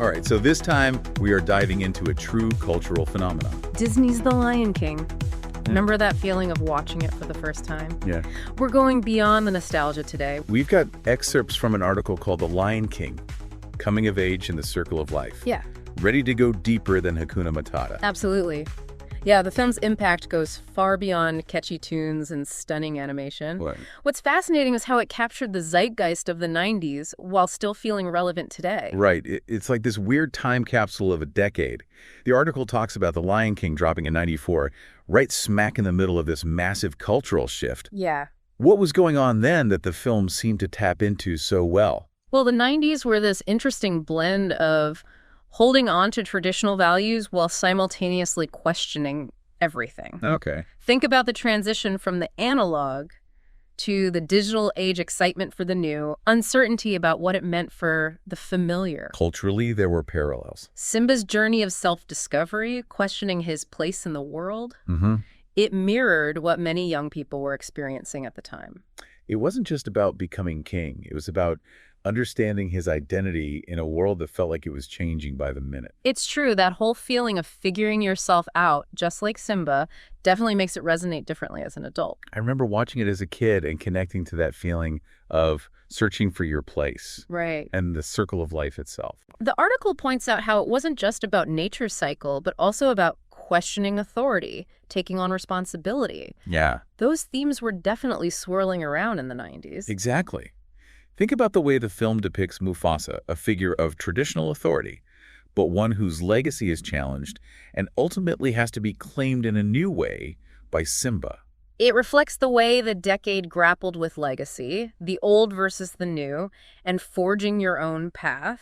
All right, so this time we are diving into a true cultural phenomenon. Disney's The Lion King. Remember that feeling of watching it for the first time? Yeah. We're going beyond the nostalgia today. We've got excerpts from an article called The Lion King, Coming of Age in the Circle of Life. Yeah, Ready to go deeper than Hakuna Matata. absolutely. Yeah, the film's impact goes far beyond catchy tunes and stunning animation. What? What's fascinating is how it captured the zeitgeist of the 90s while still feeling relevant today. Right. It's like this weird time capsule of a decade. The article talks about The Lion King dropping in '94, right smack in the middle of this massive cultural shift. Yeah. What was going on then that the film seemed to tap into so well? Well, the 90s were this interesting blend of holding on to traditional values while simultaneously questioning everything. Okay. Think about the transition from the analog to the digital age, excitement for the new, uncertainty about what it meant for the familiar. Culturally, there were parallels. Simba's journey of self-discovery, questioning his place in the world, Mm-hmm. it mirrored what many young people were experiencing at the time. It wasn't just about becoming king. It was about understanding his identity in a world that felt like it was changing by the minute. It's true, that whole feeling of figuring yourself out, just like Simba, definitely makes it resonate differently as an adult. I remember watching it as a kid and connecting to that feeling of searching for your place Right. and the circle of life itself. The article points out how it wasn't just about nature's cycle, but also about questioning authority, taking on responsibility. Yeah, Those themes were definitely swirling around in the 90s. exactly. Think about the way the film depicts Mufasa, a figure of traditional authority, but one whose legacy is challenged and ultimately has to be claimed in a new way by Simba. It reflects the way the decade grappled with legacy, the old versus the new, and forging your own path.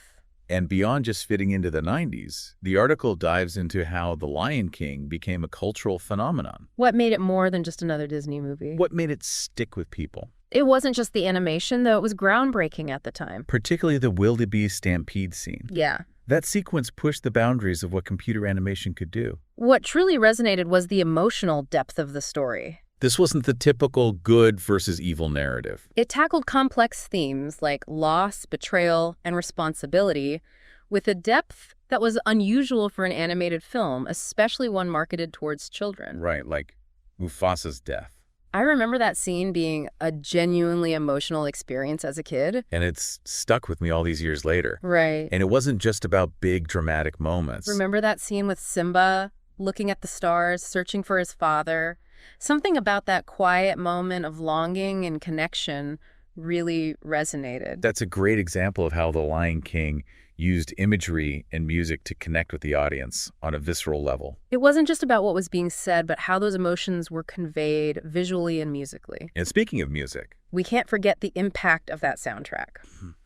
And beyond just fitting into the 90s, the article dives into how The Lion King became a cultural phenomenon. What made it more than just another Disney movie? What made it stick with people? It wasn't just the animation, though it was groundbreaking at the time. Particularly the wildebeest stampede scene. Yeah. That sequence pushed the boundaries of what computer animation could do. What truly resonated was the emotional depth of the story. This wasn't the typical good versus evil narrative. It tackled complex themes like loss, betrayal, and responsibility with a depth that was unusual for an animated film, especially one marketed towards children. Right, like Mufasa's death. I remember that scene being a genuinely emotional experience as a kid. And it's stuck with me all these years later. Right. And it wasn't just about big dramatic moments. Remember that scene with Simba looking at the stars, searching for his father? Something about that quiet moment of longing and connection really resonated. That's a great example of how The Lion King used imagery and music to connect with the audience on a visceral level. It wasn't just about what was being said, but how those emotions were conveyed visually and musically. And speaking of music, We can't forget the impact of that soundtrack.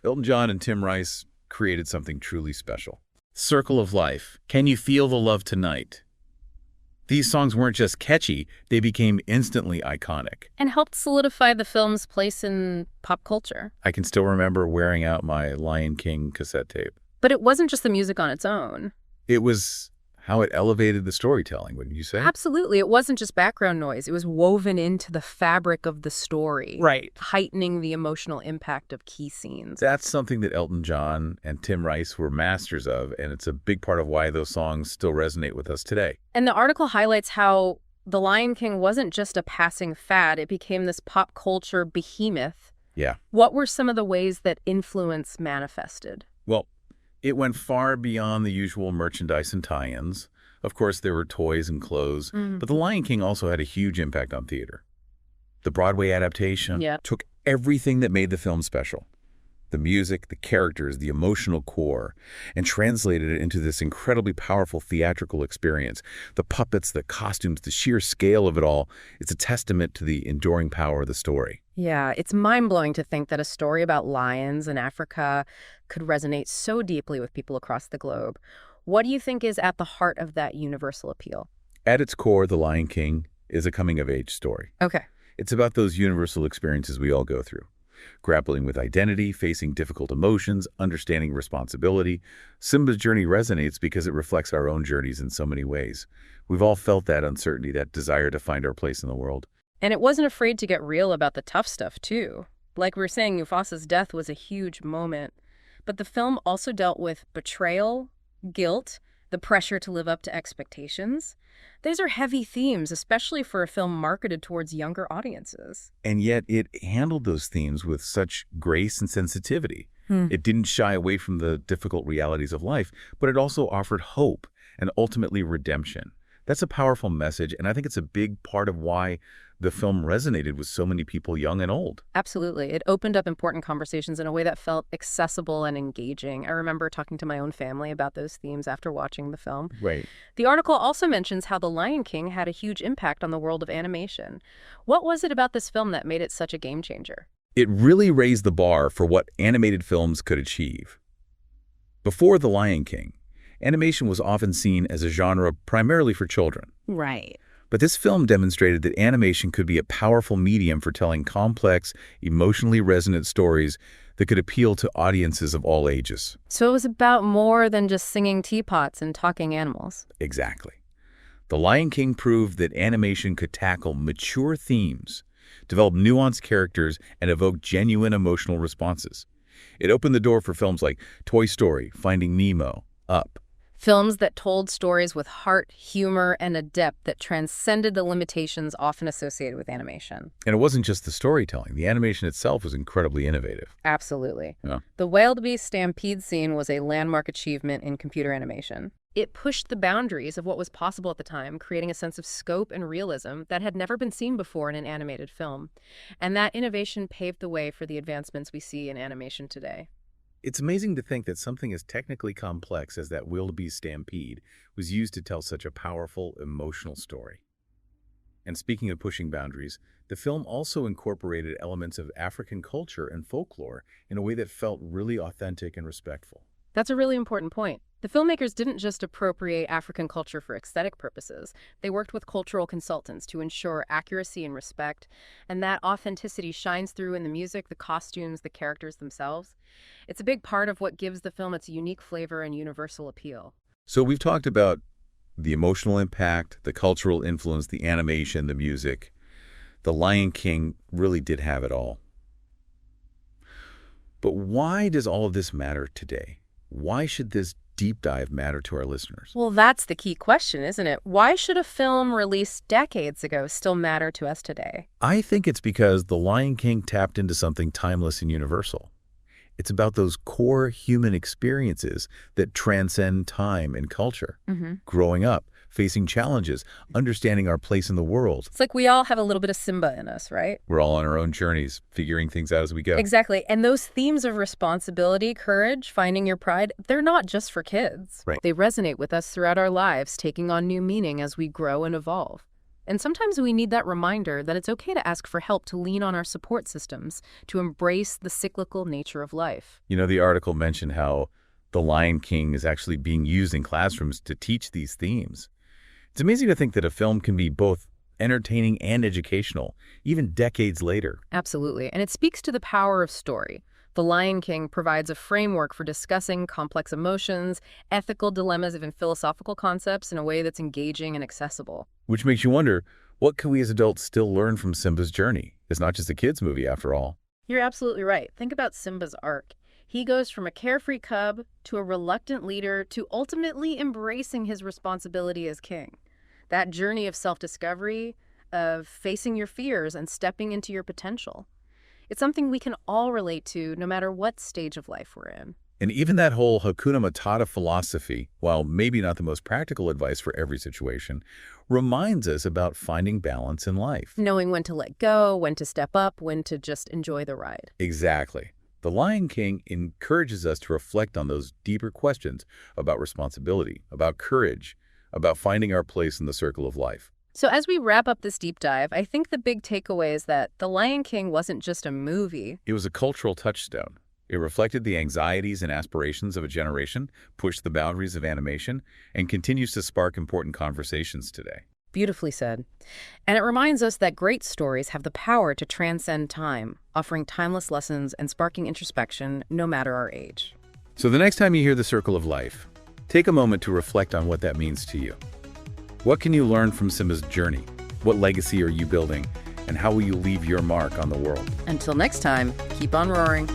Elton John and Tim Rice created something truly special. Circle of Life, Can You Feel the Love Tonight? These songs weren't just catchy, they became instantly iconic. And helped solidify the film's place in pop culture. I can still remember wearing out my Lion King cassette tape. But it wasn't just the music on its own. It was how it elevated the storytelling, wouldn't you say? Absolutely. It wasn't just background noise. It was woven into the fabric of the story. Right. Heightening the emotional impact of key scenes. That's something that Elton John and Tim Rice were masters of, and it's a big part of why those songs still resonate with us today. And the article highlights how The Lion King wasn't just a passing fad. It became this pop culture behemoth. Yeah. What were some of the ways that influence manifested? Well, it went far beyond the usual merchandise and tie-ins. Of course, there were toys and clothes, but The Lion King also had a huge impact on theater. The Broadway adaptation took everything that made the film special, the music, the characters, the emotional core, and translated it into this incredibly powerful theatrical experience. The puppets, the costumes, the sheer scale of it all, it's a testament to the enduring power of the story. Yeah, it's mind-blowing to think that a story about lions in Africa could resonate so deeply with people across the globe. What do you think is at the heart of that universal appeal? At its core, The Lion King is a coming-of-age story. Okay. It's about those universal experiences we all go through. Grappling with identity, facing difficult emotions, understanding responsibility. Simba's journey resonates because it reflects our own journeys in so many ways. We've all felt that uncertainty, that desire to find our place in the world. And it wasn't afraid to get real about the tough stuff, too. Like we were saying, Mufasa's death was a huge moment. But the film also dealt with betrayal, guilt, the pressure to live up to expectations. These are heavy themes, especially for a film marketed towards younger audiences. And yet it handled those themes with such grace and sensitivity. It didn't shy away from the difficult realities of life, but it also offered hope and ultimately redemption. That's a powerful message, and I think it's a big part of why the film resonated with so many people, young and old. Absolutely. It opened up important conversations in a way that felt accessible and engaging. I remember talking to my own family about those themes after watching the film. Right. The article also mentions how The Lion King had a huge impact on the world of animation. What was it about this film that made it such a game changer? It really raised the bar for what animated films could achieve. Before The Lion King, animation was often seen as a genre primarily for children. Right. But this film demonstrated that animation could be a powerful medium for telling complex, emotionally resonant stories that could appeal to audiences of all ages. So it was about more than just singing teapots and talking animals. Exactly. The Lion King proved that animation could tackle mature themes, develop nuanced characters, and evoke genuine emotional responses. It opened the door for films like Toy Story, Finding Nemo, Up. Films that told stories with heart, humor, and a depth that transcended the limitations often associated with animation. And it wasn't just the storytelling. The animation itself was incredibly innovative. Absolutely. Yeah. The Wildebeest Stampede scene was a landmark achievement in computer animation. It pushed the boundaries of what was possible at the time, creating a sense of scope and realism that had never been seen before in an animated film. And that innovation paved the way for the advancements we see in animation today. It's amazing to think that something as technically complex as that wildebeest stampede was used to tell such a powerful, emotional story. And speaking of pushing boundaries, the film also incorporated elements of African culture and folklore in a way that felt really authentic and respectful. That's a really important point. The filmmakers didn't just appropriate African culture for aesthetic purposes. They worked with cultural consultants to ensure accuracy and respect, and that authenticity shines through in the music, the costumes, the characters themselves. It's a big part of what gives the film its unique flavor and universal appeal. So we've talked about the emotional impact, the cultural influence, the animation, the music. The Lion King really did have it all. But why does all of this matter today? Why should this deep dive matter to our listeners? Well, that's the key question, isn't it? Why should a film released decades ago still matter to us today? I think it's because The Lion King tapped into something timeless and universal. It's about those core human experiences that transcend time and culture. Growing up, facing challenges, understanding our place in the world. It's like we all have a little bit of Simba in us, right? We're all on our own journeys, figuring things out as we go. Exactly. And those themes of responsibility, courage, finding your pride, they're not just for kids. Right. They resonate with us throughout our lives, taking on new meaning as we grow and evolve. And sometimes we need that reminder that it's okay to ask for help, to lean on our support systems, to embrace the cyclical nature of life. You know, the article mentioned how The Lion King is actually being used in classrooms to teach these themes. It's amazing to think that a film can be both entertaining and educational, even decades later. Absolutely. And it speaks to the power of story. The Lion King provides a framework for discussing complex emotions, ethical dilemmas, even philosophical concepts in a way that's engaging and accessible. Which makes you wonder, what can we as adults still learn from Simba's journey? It's not just a kid's movie, after all. You're absolutely right. Think about Simba's arc. He goes from a carefree cub to a reluctant leader to ultimately embracing his responsibility as king. That journey of self-discovery, of facing your fears and stepping into your potential. It's something we can all relate to no matter what stage of life we're in. And even that whole Hakuna Matata philosophy, while maybe not the most practical advice for every situation, reminds us about finding balance in life. Knowing when to let go, when to step up, when to just enjoy the ride. Exactly. The Lion King encourages us to reflect on those deeper questions about responsibility, about courage, about finding our place in the circle of life. So as we wrap up this deep dive, I think the big takeaway is that The Lion King wasn't just a movie. It was a cultural touchstone. It reflected the anxieties and aspirations of a generation, pushed the boundaries of animation, and continues to spark important conversations today. Beautifully said. And it reminds us that great stories have the power to transcend time, offering timeless lessons and sparking introspection no matter our age. So the next time you hear The Circle of Life, take a moment to reflect on what that means to you. What can you learn from Simba's journey? What legacy are you building? And how will you leave your mark on the world? Until next time, keep on roaring.